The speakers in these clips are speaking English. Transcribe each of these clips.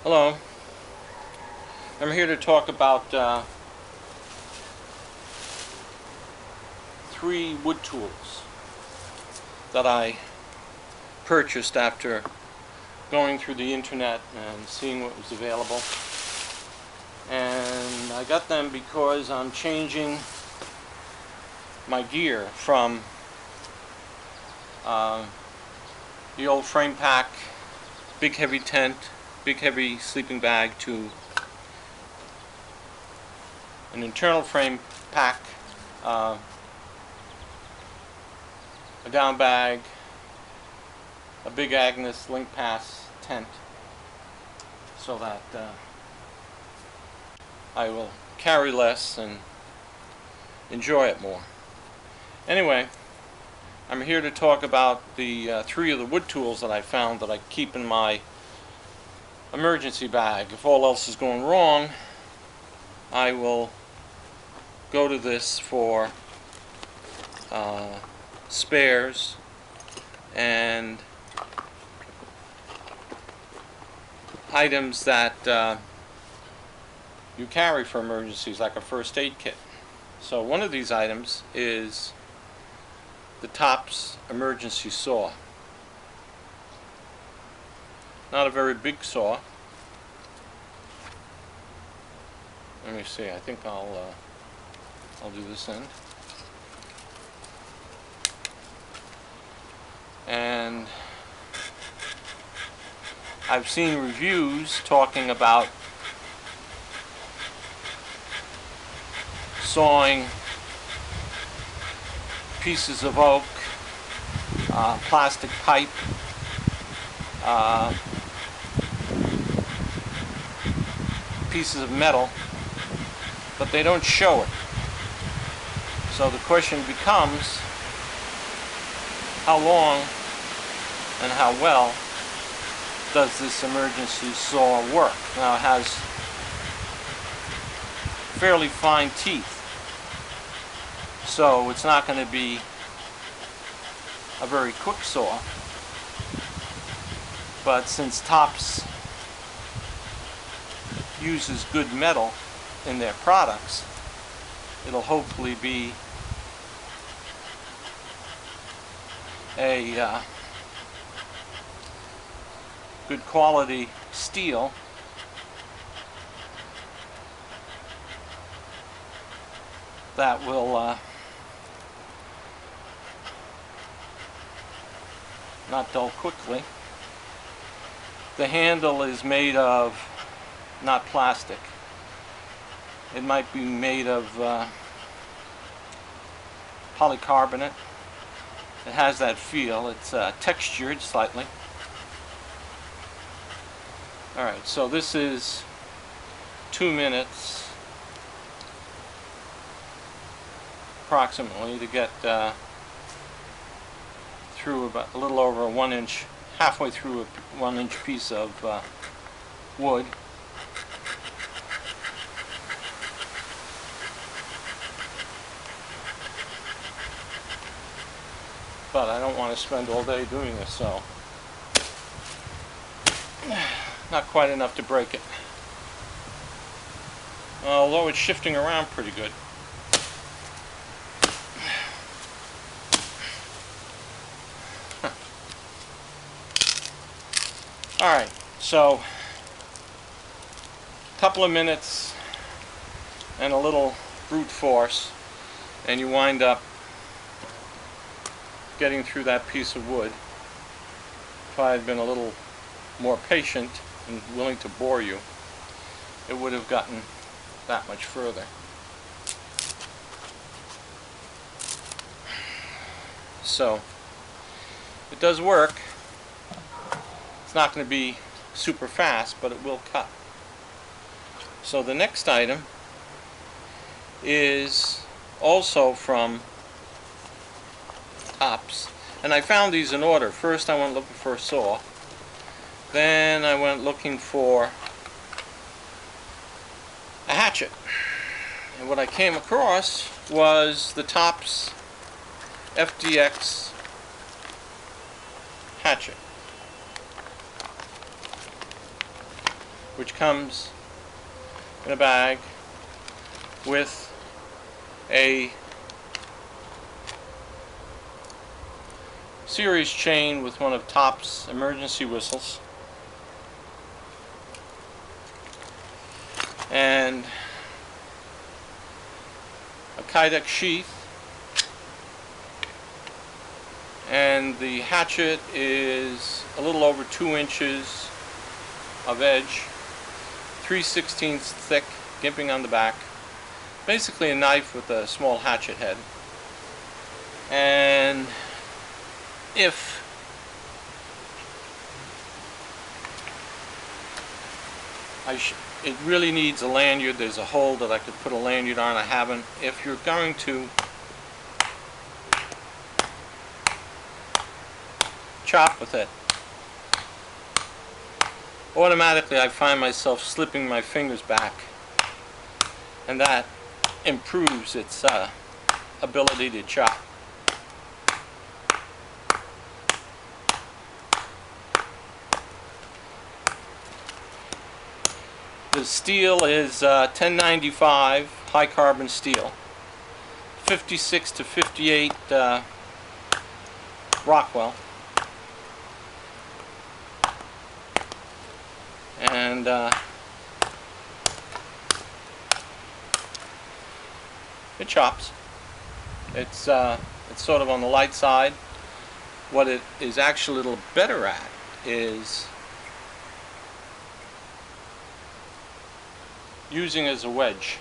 Hello, I'm here to talk about 3 wood tools that I purchased after going through the internet and seeing what was available. And I got them because I'm changing my gear from the old frame pack, big heavy tent, big heavy sleeping bag to an internal frame pack, a down bag, a big Agnes link pass tent, so that I will carry less and enjoy it more. Anyway, I'm here to talk about the 3 of the wood tools that I found that I keep in my emergency bag. If all else is going wrong, I will go to this for spares and items that you carry for emergencies, like a first aid kit. So one of these items is the Tops emergency saw. Not a very big saw. Let me see. I think I'll do this end. And I've seen reviews talking about sawing pieces of oak, plastic pipe, pieces of metal, but they don't show it. So the question becomes, how long and how well does this emergency saw work? Now, it has fairly fine teeth, so it's not going to be a very quick saw, but since Tops uses good metal in their products, it'll hopefully be a good quality steel that will not dull quickly. The handle is made of not plastic. It might be made of polycarbonate. It has that feel. It's textured slightly. Alright, so this is 2 minutes approximately to get through about a little over a 1 inch, halfway through a 1 inch piece of wood. But I don't want to spend all day doing this, so not quite enough to break it. Although it's shifting around pretty good. Alright, so a couple of minutes and a little brute force, and you wind up getting through that piece of wood. If I had been a little more patient and willing to bore you, it would have gotten that much further. So it does work. It's not going to be super fast, but it will cut. So the next item is also from Tops, and I found these in order. First I went looking for a saw, then I went looking for Hatchet. And what I came across was the Topps FDX Hatchet, which comes in a bag with a series chain with one of Topps emergency whistles, and a Kydex sheath, and the hatchet is a little over 2 inches of edge, 3/16 thick, gimping on the back. Basically a knife with a small hatchet head. And if it really needs a lanyard, there's a hole that I could put a lanyard on. I haven't. If you're going to chop with it, automatically I find myself slipping my fingers back, and that improves its ability to chop. The steel is 1095 high carbon steel, 56 to 58 Rockwell, and it chops. It's sort of on the light side. What it is actually a little better at is using as a wedge.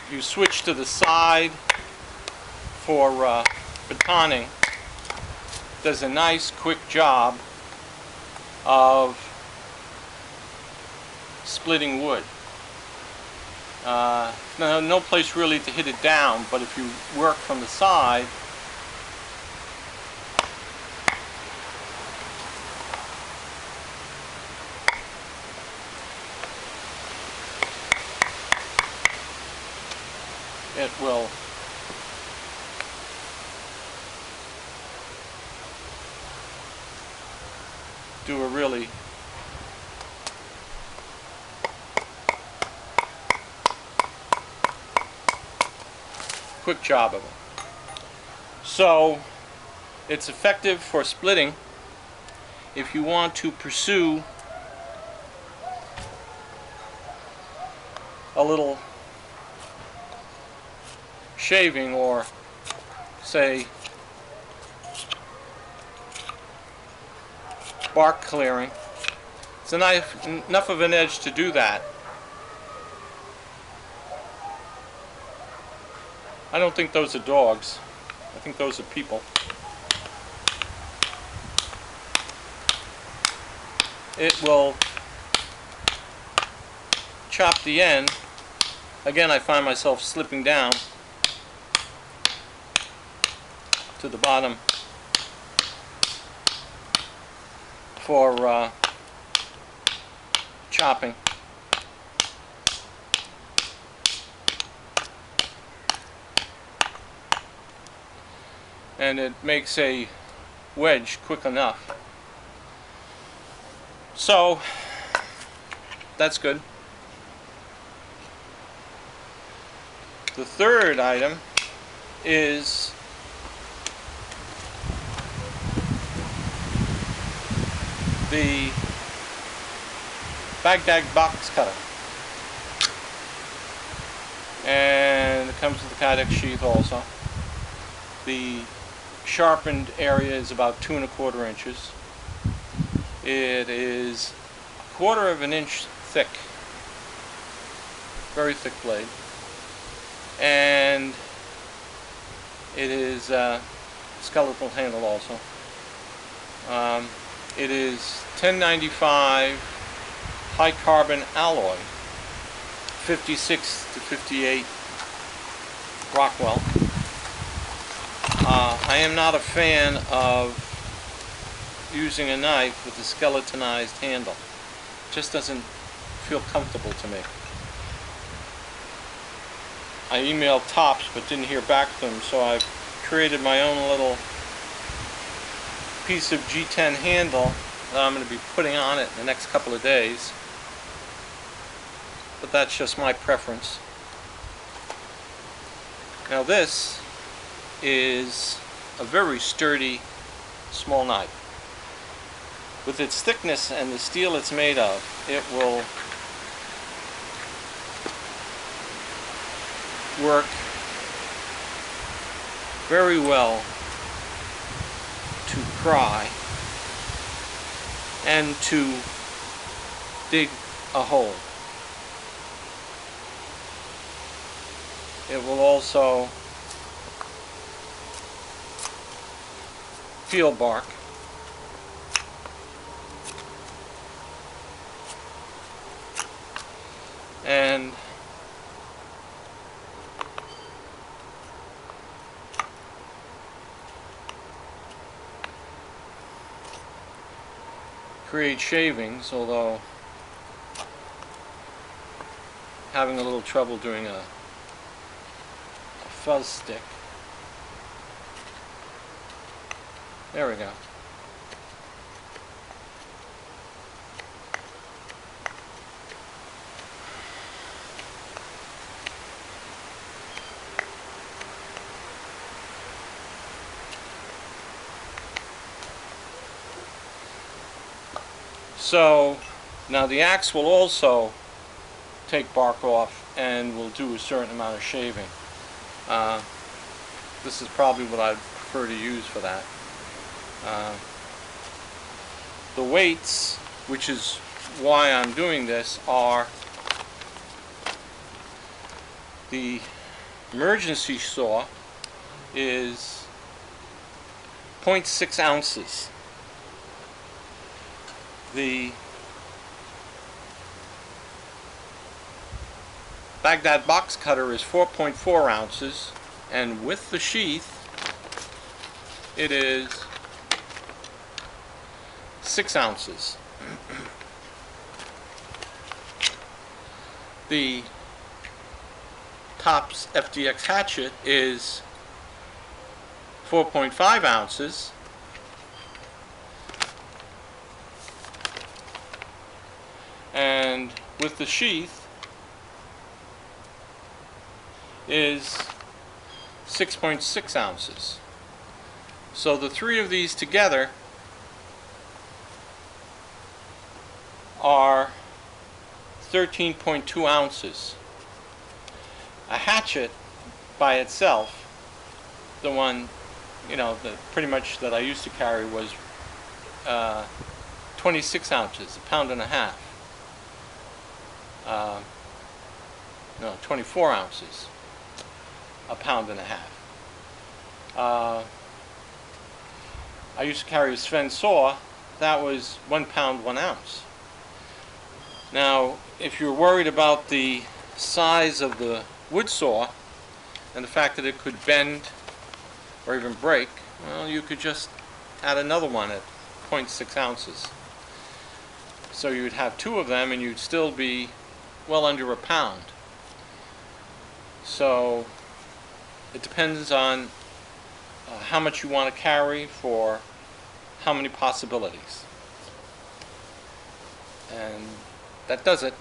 You switch to the side for batoning. Does a nice quick job of splitting wood. No place really to hit it down, but if you work from the side, it will do a really quick job of it. So it's effective for splitting. If you want to pursue a little shaving, or say bark clearing, it's enough of an edge to do that. I don't think those are dogs. I think those are people. It will chop the end. Again, I find myself slipping down to the bottom for chopping. And it makes a wedge quick enough. So that's good. The third item is the Baghdad box cutter, and it comes with the Kydex sheath also. The sharpened area is about 2 1/4 inches. It is 1/4 of an inch thick, very thick blade, and it is skeletal handle also. It is 1095 high carbon alloy, 56 to 58 Rockwell. I am not a fan of using a knife with a skeletonized handle. It just doesn't feel comfortable to me. I emailed Tops but didn't hear back from them, so I've created my own little piece of G10 handle that I'm going to be putting on it in the next couple of days. But that's just my preference. Now this is a very sturdy small knife. With its thickness and the steel it's made of, it will work very well to pry and to dig a hole. It will also peel bark. And create shavings, although having a little trouble doing a fuzz stick. There we go. So now the axe will also take bark off and will do a certain amount of shaving. This is probably what I'd prefer to use for that. The weights, which is why I'm doing this, are the emergency saw is 0.6 ounces. The Baghdad box cutter is 4.4 ounces, and with the sheath it is 6 ounces. The Tops FDX Hatchet is 4.5 ounces, and with the sheath is 6.6 ounces. So the three of these together are 13.2 ounces. A hatchet by itself, the one, pretty much that I used to carry, was 26 ounces, a pound and a half. No, 24 ounces, a pound and a half. I used to carry a Sven saw, that was 1 pound 1 ounce. Now, if you're worried about the size of the wood saw and the fact that it could bend or even break, well, you could just add another one at 0.6 ounces. So you'd have two of them and you'd still be well under a pound. So it depends on how much you want to carry for how many possibilities. And that does it.